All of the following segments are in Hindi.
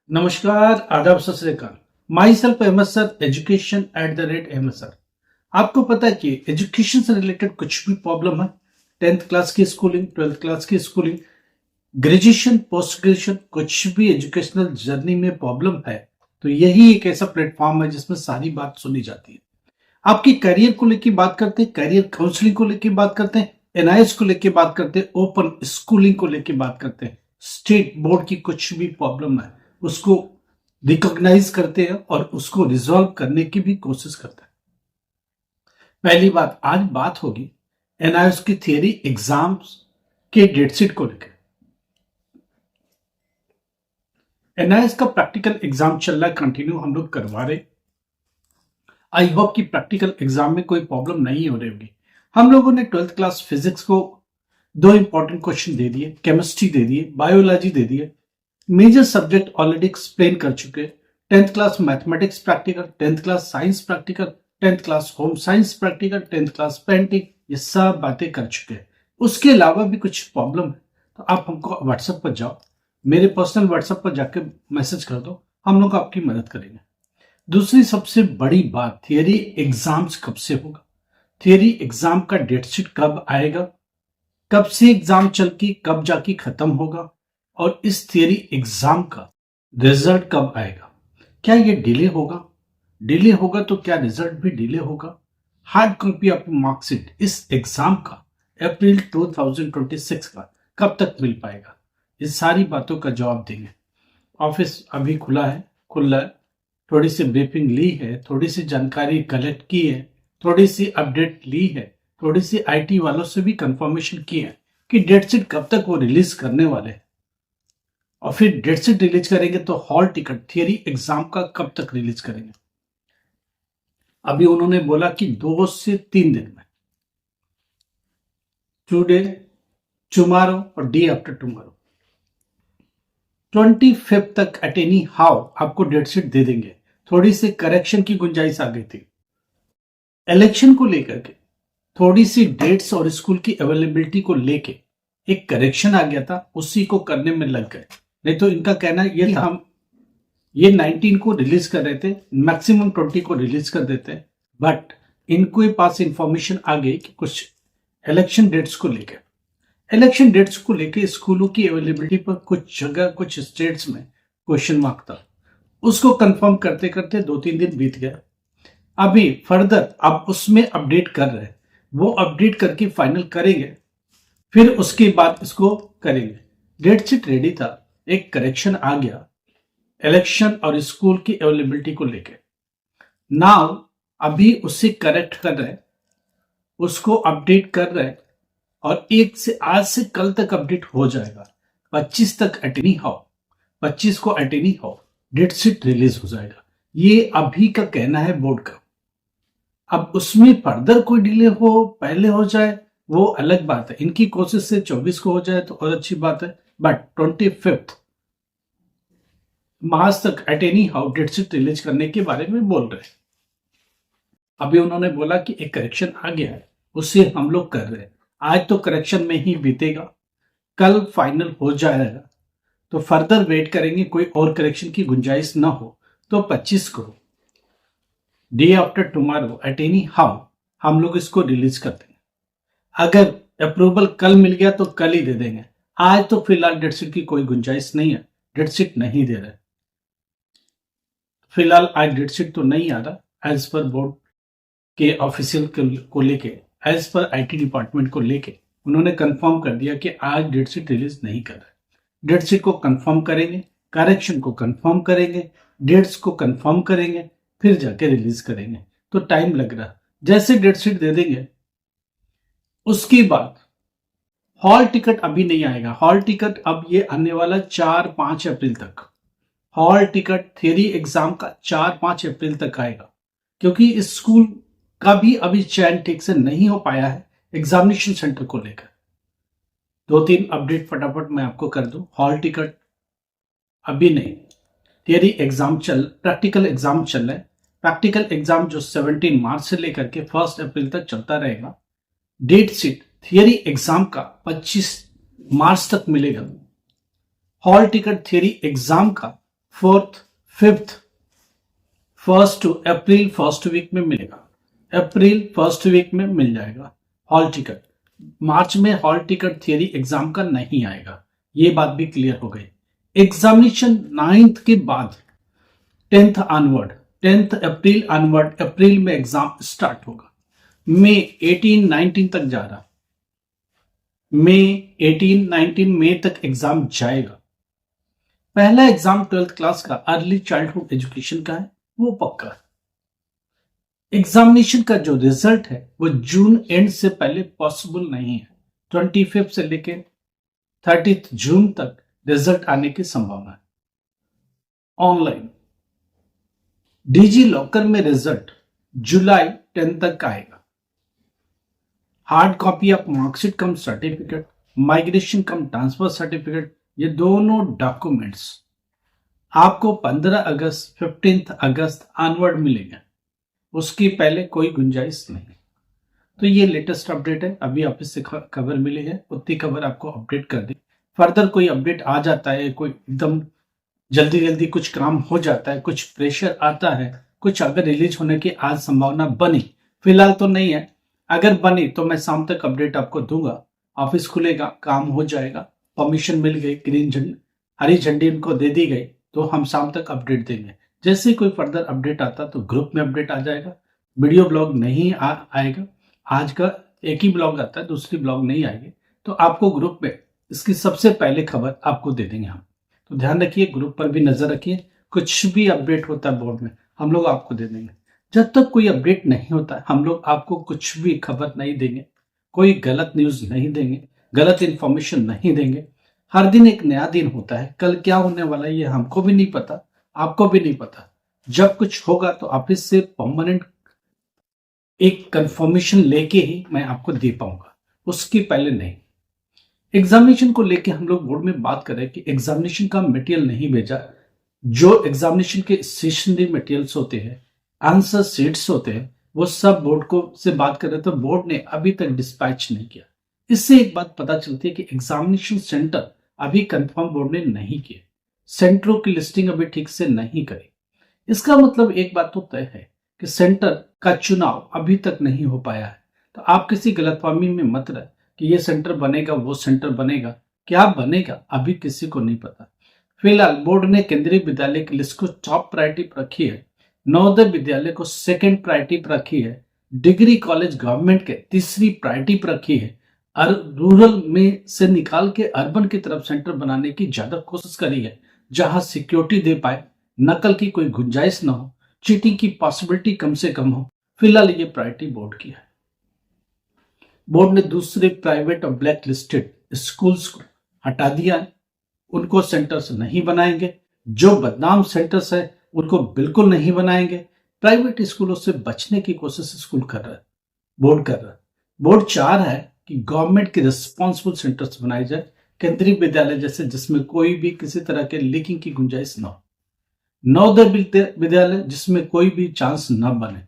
नमस्कार, आदाब, सत श्री अकाल। Myself Ahmad sir, education @Ahmad sir. आपको पता है कि एजुकेशन से रिलेटेड कुछ भी प्रॉब्लम है, 10th क्लास की स्कूलिंग, 12th क्लास की स्कूलिंग, ग्रेजुएशन, पोस्ट ग्रेजुएशन, कुछ भी एजुकेशनल जर्नी में प्रॉब्लम है, तो यही एक ऐसा प्लेटफॉर्म है जिसमें सारी बात सुनी जाती है। आपकी करियर को लेकर बात करते हैं, करियर काउंसलिंग को लेकर बात करते हैं, एनआईएस को लेकर बात करते हैं, ओपन स्कूलिंग को लेकर बात करते हैं, स्टेट बोर्ड की कुछ भी प्रॉब्लम है उसको रिकॉग्नाइज करते हैं और उसको रिजॉल्व करने की भी कोशिश करते हैं। पहली बात, आज बात होगी एनआईएस की थियरी एग्जाम्स के डेट शीट को लेकर। एनआईएस का प्रैक्टिकल एग्जाम चल रहा है, कंटिन्यू हम लोग करवा रहे। आई होप कि प्रैक्टिकल एग्जाम में कोई प्रॉब्लम नहीं हो रही होगी। हम लोगों ने 12th क्लास फिजिक्स को 2 इंपॉर्टेंट क्वेश्चन दे दिए, केमिस्ट्री दे दिए, बायोलॉजी दे दिए, मेजर सब्जेक्ट ऑलरेडी एक्सप्लेन कर चुके। 10th class mathematics practical, 10th class science practical, 10th class home science practical, 10th class painting, ये सब बातें कर चुके हैं। उसके अलावा भी कुछ प्रॉब्लम है तो आप हमको व्हाट्सएप पर जाओ, मेरे पर्सनल व्हाट्सएप पर जाके मैसेज कर दो, हम लोग आपकी मदद करेंगे। दूसरी सबसे बड़ी बात, थियरी एग्जाम्स कब से होगा, थियरी एग्जाम का डेट शीट कब आएगा, कब से एग्जाम चल के कब जाके खत्म होगा, और इस थियरी एग्जाम का रिजल्ट कब आएगा। क्या ये डिले होगा? डिले होगा तो क्या रिजल्ट भी डिले होगा? हार्ड कॉपी ऑफ मार्कशीट इस एग्जाम का अप्रैल 2026 का कब तक मिल पाएगा? इस सारी बातों का जवाब देंगे। ऑफिस अभी खुला है, थोड़ी सी ब्रीफिंग ली है, थोड़ी सी जानकारी कलेक्ट की है, थोड़ी सी अपडेट ली है, थोड़ी सी आईटी वालों से भी कंफर्मेशन की है कि डेट शीट कब तक वो रिलीज करने वाले हैं, और फिर डेट शीट रिलीज करेंगे तो हॉल टिकट थियरी एग्जाम का कब तक रिलीज करेंगे। अभी उन्होंने बोला कि 2 से 3 दिन में, टुडे, टुमारो और डे आफ्टर टुमारो, 25 तक एट एनी हाउ आपको डेट शीट दे देंगे। थोड़ी सी करेक्शन की गुंजाइश आ गई थी इलेक्शन को लेकर के, थोड़ी सी डेट्स और स्कूल की अवेलेबिलिटी को लेके एक करेक्शन आ गया था, उसी को करने में लग गए। नहीं तो इनका कहना ये था हम ये 19 को रिलीज कर रहे थे, मैक्सिमम 20 को रिलीज कर देते, बट इनको पास इंफॉर्मेशन आ गई कि कुछ इलेक्शन डेट्स को लेके स्कूलों की अवेलेबिलिटी पर कुछ जगह, कुछ स्टेट्स में क्वेश्चन मार्क था। उसको कंफर्म करते करते 2-3 दिन बीत गए। अभी फर्दर अब उसमें अपडेट कर रहे हैं, वो अपडेट करके फाइनल करेंगे, फिर उसके बाद इसको करेंगे। डेट शीट रेडी था, एक करेक्शन आ गया इलेक्शन और स्कूल की अवेलेबिलिटी को लेके। नाउ अभी उसे करेक्ट कर रहे हैं, उसको अपडेट कर रहे हैं, और आज से कल तक अपडेट हो जाएगा। 25 तक अटेनी हो, 25 को अटेनी हो, डेट शीट रिलीज हो जाएगा। ये अभी का कहना है बोर्ड का। अब उसमें फर्दर कोई डिले हो, पहले हो जाए, वो अलग बात है। इनकी कोशिश से 24 को हो जाए तो और अच्छी बात है, बट 25 मार्च तक at any how date sheet release करने के बारे में बोल रहे हैं। अभी उन्होंने बोला कि एक करेक्शन आ गया है, उससे हम लोग कर रहे हैं। आज तो करेक्शन में ही बीतेगा, कल फाइनल हो जाएगा, तो फर्दर वेट करेंगे, कोई और करेक्शन की गुंजाइश ना हो तो 25 को day after tomorrow at any how हम लोग इसको रिलीज कर देंगे। अगर अप्रूवल कल मिल गया तो कल ही दे देंगे। आज तो फिलहाल डेट शीट की कोई गुंजाइश नहीं है, डेट शीट नहीं दे रहे फिलहाल। आज डेट शीट तो नहीं आ रहा एज पर बोर्ड के ऑफिशियल को लेके, एज पर आईटी डिपार्टमेंट को लेके उन्होंने कंफर्म कर दिया कि आज डेट शीट रिलीज नहीं कर रहे। डेट शीट को कंफर्म करेंगे, करेक्शन को कंफर्म करेंगे, डेट्स को कंफर्म करेंगे, फिर जाके रिलीज करेंगे, तो टाइम लग रहा। जैसे डेट शीट दे देंगे उसके बाद हॉल टिकट अभी नहीं आएगा। हॉल टिकट अब ये आने वाला 4-5 अप्रैल तक, हॉल टिकट थियरी एग्जाम का 4-5 अप्रैल तक आएगा, क्योंकि इस स्कूल का भी अभी चयन ठीक से नहीं हो पाया है एग्जामिनेशन सेंटर को लेकर। 2-3 अपडेट फटाफट मैं आपको कर दूं। हॉल टिकट अभी नहीं, थियरी एग्जाम प्रैक्टिकल एग्जाम चल रहा है। प्रैक्टिकल एग्जाम जो 17 मार्च से लेकर के 1 अप्रैल तक चलता रहेगा। डेट शीट थियरी एग्जाम का 25 मार्च तक मिलेगा। हॉल टिकट थियरी एग्जाम का 4th 5th first April first week में मिलेगा, अप्रैल फर्स्ट वीक में मिल जाएगा हॉल टिकट। मार्च में हॉल टिकट थियरी एग्जाम का नहीं आएगा, ये बात भी क्लियर हो गई। एग्जामिनेशन 9th के बाद 10th अप्रैल 10th अप्रैल में एग्जाम स्टार्ट होगा। मई 18-19 तक जा रहा, मई 18-19 मई तक एग्जाम जाएगा। पहला एग्जाम 12th क्लास का अर्ली चाइल्डहुड एजुकेशन का है, वो पक्का है। एग्जामिनेशन का जो रिजल्ट है वो जून एंड से पहले पॉसिबल नहीं है। 25 से लेके 30 जून तक रिजल्ट आने की संभावना है। ऑनलाइन डिजी लॉकर में रिजल्ट जुलाई 10 तक आएगा। Hard copy of marksheet come certificate, migration come transfer certificate, ये दोनों डॉक्यूमेंट्स आपको 15 अगस्त 15 अगस्त ऑनवर्ड मिलेंगे, उसकी पहले कोई गुंजाइश नहीं। तो ये लेटेस्ट अपडेट है, अभी ऑफिस से खबर मिली है, उतनी खबर आपको अपडेट कर दी। फर्दर कोई अपडेट आ जाता है, कोई एकदम जल्दी जल्दी कुछ काम हो जाता है, कुछ प्रेशर आता है, कुछ अगर रिलीज होने की आज संभावना बनी, फिलहाल तो नहीं है, अगर बनी तो मैं शाम तक अपडेट आपको दूंगा। ऑफिस खुलेगा, काम हो जाएगा, परमिशन मिल गई, ग्रीन झंडी हरी झंडी उनको दे दी गई, तो हम शाम तक अपडेट देंगे। जैसे ही कोई फर्दर अपडेट आता तो ग्रुप में अपडेट आ जाएगा। वीडियो ब्लॉग नहीं आएगा, आज का एक ही ब्लॉग आता है, दूसरी ब्लॉग नहीं आएगी, तो आपको ग्रुप में इसकी सबसे पहले खबर आपको दे देंगे हम। तो ध्यान रखिए, ग्रुप पर भी नजर रखिए, कुछ भी अपडेट होता है बोर्ड में हम लोग आपको दे देंगे। जब तक कोई अपडेट नहीं होता है हम लोग आपको कुछ भी खबर नहीं देंगे, कोई गलत न्यूज नहीं देंगे, गलत इंफॉर्मेशन नहीं देंगे। हर दिन एक नया दिन होता है, कल क्या होने वाला है ये हमको भी नहीं पता, आपको भी नहीं पता। जब कुछ होगा तो ऑफिस से परमानेंट एक कंफर्मेशन लेके ही मैं आपको दे पाऊंगा, उसकी पहले नहीं। एग्जामिनेशन को लेके हम लोग बोर्ड में बात करें कि एग्जामिनेशन का मटेरियल नहीं भेजा, जो एग्जामिनेशन के स्टेशनरी मटेरियल्स होते हैं, आंसर शीट्स होते हैं, वो सब बोर्ड को से बात करें तो बोर्ड ने अभी तक डिस्पैच नहीं किया। इससे एक बात पता चलती है कि एग्जामिनेशन सेंटर अभी कंफर्म बोर्ड ने नहीं किए, सेंटरों की लिस्टिंग अभी ठीक से नहीं करी। इसका मतलब एक बात तो तय है कि सेंटर का चुनाव अभी तक नहीं हो पाया है। तो आप किसी गलतफहमी में मत रहे कि ये सेंटर बनेगा, वो सेंटर बनेगा, क्या बनेगा अभी किसी को नहीं पता। फिलहाल बोर्ड ने केंद्रीय विद्यालय की लिस्ट को टॉप प्रायोरिटी पर रखी है, नवोदय विद्यालय को सेकेंड प्रायोरिटी पर रखी है, डिग्री कॉलेज गवर्नमेंट के तीसरी प्रायोरिटी पर रखी है, रूरल में से निकाल के अर्बन की तरफ सेंटर बनाने की ज्यादा कोशिश करी है, जहां सिक्योरिटी दे पाए, नकल की कोई गुंजाइश ना हो, चीटिंग की पॉसिबिलिटी कम से कम हो। फिलहाल ये प्रायोरिटी बोर्ड की है। बोर्ड ने दूसरे प्राइवेट और ब्लैक लिस्टेड स्कूल्स को हटा दिया है, उनको सेंटर्स नहीं बनाएंगे। जो बदनाम सेंटर्स है उनको बिल्कुल नहीं बनाएंगे। प्राइवेट स्कूलों से बचने की कोशिश स्कूल कर रहा है, बोर्ड कर रहा है। बोर्ड चाह रहा है कि गवर्नमेंट के रिस्पॉन्सिबल सेंटर्स बनाए जाए, केंद्रीय विद्यालय जैसे, जिसमें कोई भी किसी तरह के लीकिंग की गुंजाइश न हो, नवोदय विद्यालय जिसमें कोई भी चांस न बने,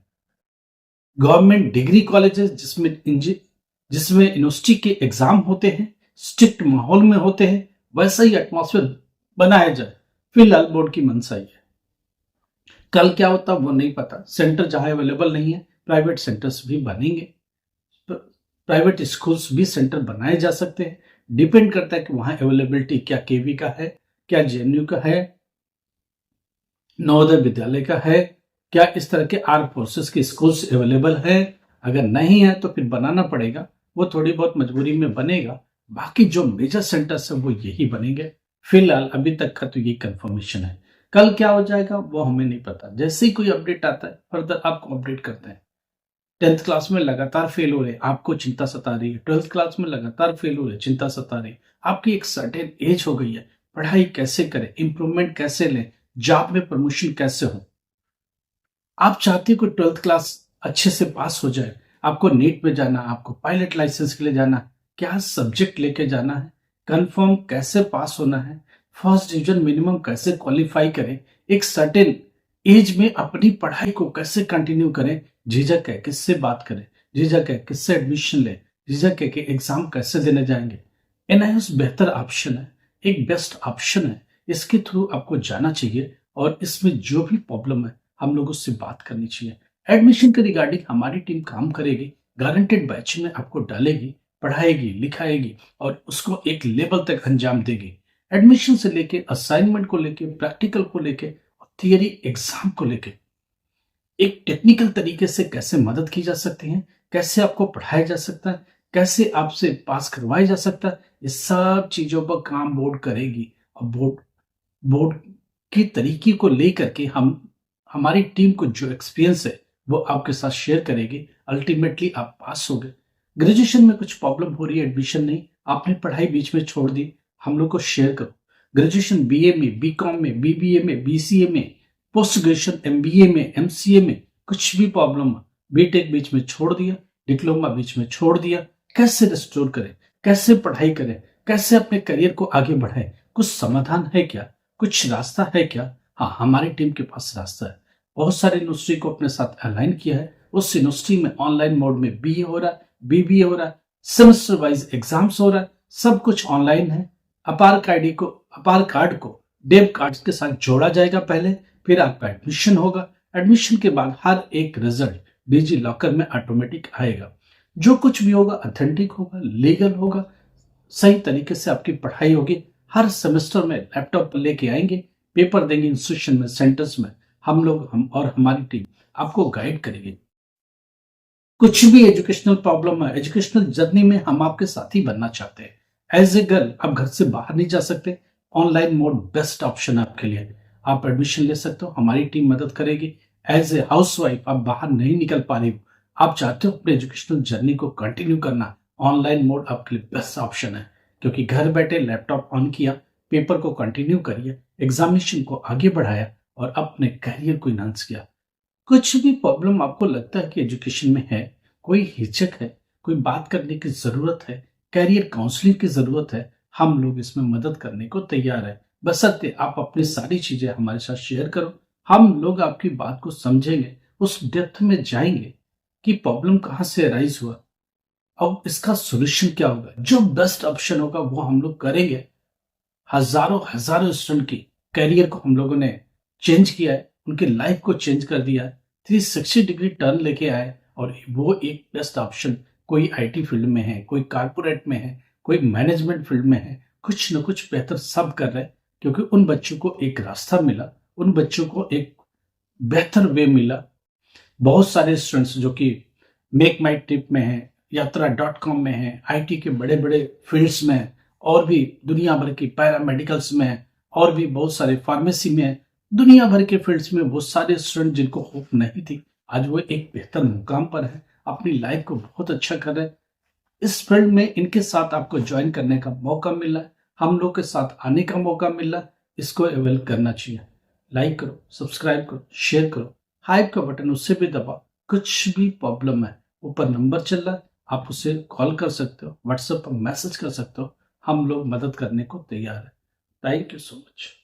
गवर्नमेंट डिग्री कॉलेजेस जिसमें यूनिवर्सिटी के एग्जाम होते हैं, स्ट्रिक्ट माहौल में होते हैं, वैसा ही एटमॉस्फेयर बनाया जाए। फिलहाल बोर्ड की मंशा है। कल क्या होता वो नहीं पता। सेंटर जहां अवेलेबल नहीं है, प्राइवेट सेंटर्स भी बनेंगे, प्राइवेट स्कूल्स भी सेंटर बनाए जा सकते हैं। डिपेंड करता है कि वहां अवेलेबिलिटी क्या केवी का है, क्या जेएनयू का है, नवोदय विद्यालय का है, क्या इस तरह के आर्म फोर्सेस के स्कूल्स अवेलेबल है। अगर नहीं है तो फिर बनाना पड़ेगा, वो थोड़ी बहुत मजबूरी में बनेगा। बाकी जो मेजर सेंटर्स है वो यही बनेंगे। फिलहाल अभी तक का तो ये कंफर्मेशन है, कल क्या हो जाएगा वो हमें नहीं पता। जैसे ही कोई अपडेट आता है फर्दर आपको अपडेट करते हैं। 10th क्लास में लगातार फेल हो रहे, आपको चिंता सता रही है। 12th क्लास में लगातार फेल हो रहे, चिंता सता रही, आपकी एक सर्टेन एज हो गई है, पढ़ाई कैसे करें, इंप्रूवमेंट कैसे लें, जॉब में प्रमोशन कैसे हो। आप चाहते हो कि 12th क्लास अच्छे से पास हो जाए, आपको नीट में जाना, आपको पायलट लाइसेंस के लिए जाना, क्या सब्जेक्ट लेके जाना है, कंफर्म कैसे पास होना है, फर्स्ट डिवीजन मिनिमम कैसे क्वालिफाई करें, एक सर्टेन एज में अपनी पढ़ाई को कैसे कंटिन्यू करें, झिझक है किससे बात करें, झिझक है किससे एडमिशन ले, झिझक है कि एग्जाम कैसे देने जाएंगे। एनआईएस बेहतर ऑप्शन है, एक बेस्ट ऑप्शन है, इसके थ्रू आपको जाना चाहिए और इसमें जो भी प्रॉब्लम है हम लोग उससे बात करनी चाहिए। एडमिशन के रिगार्डिंग हमारी टीम काम करेगी, गारंटेड बैच में आपको डालेगी, पढ़ाएगी, लिखाएगी और उसको एक लेवल तक अंजाम देगी। एडमिशन से लेके असाइनमेंट को लेके, प्रैक्टिकल को लेके और थियरी एग्जाम को लेके एक टेक्निकल तरीके से कैसे मदद की जा सकती है, कैसे आपको पढ़ाया जा सकता है, कैसे आपसे पास करवाया जा सकता है, ये सब चीजों पर काम बोर्ड करेगी। और बोर्ड बोर्ड के तरीके को लेकर के हम हमारी टीम को जो एक्सपीरियंस है वो आपके साथ शेयर करेगी। अल्टीमेटली आप पास हो गए। ग्रेजुएशन में कुछ प्रॉब्लम हो रही है, एडमिशन नहीं, आपने पढ़ाई बीच में छोड़ दी, हम लोग को शेयर करो। ग्रेजुएशन बीए में, बीकॉम में, बीबीए में, बीसीए में, पोस्ट ग्रेजुएशन एमबीए में, एमसीए में कुछ भी प्रॉब्लम, बीटेक बीच में छोड़ दिया, डिप्लोमा बीच में छोड़ दिया, कैसे रिस्टोर करें, कैसे पढ़ाई करें, कैसे अपने करियर को आगे बढ़ाएं, कुछ समाधान है क्या, कुछ रास्ता है क्या? हाँ, हमारी टीम के पास रास्ता है। बहुत सारी यूनिवर्सिटी को अपने साथ अलाइन किया है। उस यूनिवर्सिटी में ऑनलाइन मोड में बीए हो रहा है, बीबीए हो रहा है, सेमेस्टर वाइज एग्जाम्स हो रहा है, सब कुछ ऑनलाइन है। अपार कार्ड को डेब कार्ड के साथ जोड़ा जाएगा पहले, फिर आपका एडमिशन होगा। एडमिशन के बाद हर एक रिजल्ट डिजी लॉकर में ऑटोमेटिक आएगा। जो कुछ भी होगा ऑथेंटिक होगा, लीगल होगा, सही तरीके से आपकी पढ़ाई होगी। हर सेमेस्टर में लैपटॉप लेके आएंगे, पेपर देंगे इंस्टीट्यूशन में, सेंटर्स में। हम और हमारी टीम आपको गाइड करेगी। कुछ भी एजुकेशनल प्रॉब्लम है, एजुकेशनल जर्नी में हम आपके साथी बनना चाहते हैं। एज ए गर्ल आप घर से बाहर नहीं जा सकते, ऑनलाइन मोड बेस्ट ऑप्शन है आपके लिए। आप एडमिशन ले सकते हो, हमारी टीम मदद करेगी। एज ए हाउसवाइफ आप बाहर नहीं निकल पा रही हो, आप चाहते हो अपने एजुकेशनल जर्नी को कंटिन्यू करना, ऑनलाइन मोड आपके लिए बेस्ट ऑप्शन है। क्योंकि घर बैठे लैपटॉप ऑन किया, पेपर को कंटिन्यू करिए, एग्जामिनेशन को आगे बढ़ाया और अपने करियर को इनहांस किया। कुछ भी प्रॉब्लम आपको लगता है कि एजुकेशन में है, कोई हिचक है, कोई बात करने की जरूरत है, कैरियर काउंसलिंग की जरूरत है, हम लोग इसमें मदद करने को तैयार है। बशर्ते आप अपनी सारी चीजें हमारे साथ शेयर करो, हम लोग आपकी बात को समझेंगे, उस डेप्थ में जाएंगे कि प्रॉब्लम कहाँ से अराइज हुआ और इसका सोल्यूशन क्या होगा। जो बेस्ट ऑप्शन होगा वो हम लोग करेंगे। हजारों हजारों स्टूडेंट की करियर को हम लोगों ने चेंज किया है, उनकी लाइफ को चेंज कर दिया है, 360 डिग्री टर्न लेके आए। और वो एक बेस्ट ऑप्शन, कोई आईटी फील्ड में है, कोई कारपोरेट में है, कोई मैनेजमेंट फील्ड में है, कुछ न कुछ बेहतर सब कर रहे हैं। क्योंकि उन बच्चों को एक रास्ता मिला, उन बच्चों को एक बेहतर वे मिला। बहुत सारे स्टूडेंट्स जो कि मेक माई ट्रिप में है, यात्रा.com में है, आईटी के बड़े बड़े फील्ड्स में है, और भी दुनिया भर की पैरामेडिकल्स में है, और भी बहुत सारे फार्मेसी में है, दुनिया भर के फील्ड्स में बहुत सारे स्टूडेंट जिनको होप नहीं थी, आज वो एक बेहतर मुकाम पर है, अपनी लाइफ को बहुत अच्छा कर रहे हैं। इस फील्ड में इनके साथ आपको ज्वाइन करने का मौका मिल रहा है, हम लोग के साथ आने का मौका मिल रहा है, इसको अवेल करना चाहिए। लाइक करो, सब्सक्राइब करो, शेयर करो, हाइप का बटन उससे भी दबाओ। कुछ भी प्रॉब्लम है, ऊपर नंबर चल रहा है, आप उसे कॉल कर सकते हो, व्हाट्सएप पर मैसेज कर सकते हो, हम लोग मदद करने को तैयार है। Thank you so much.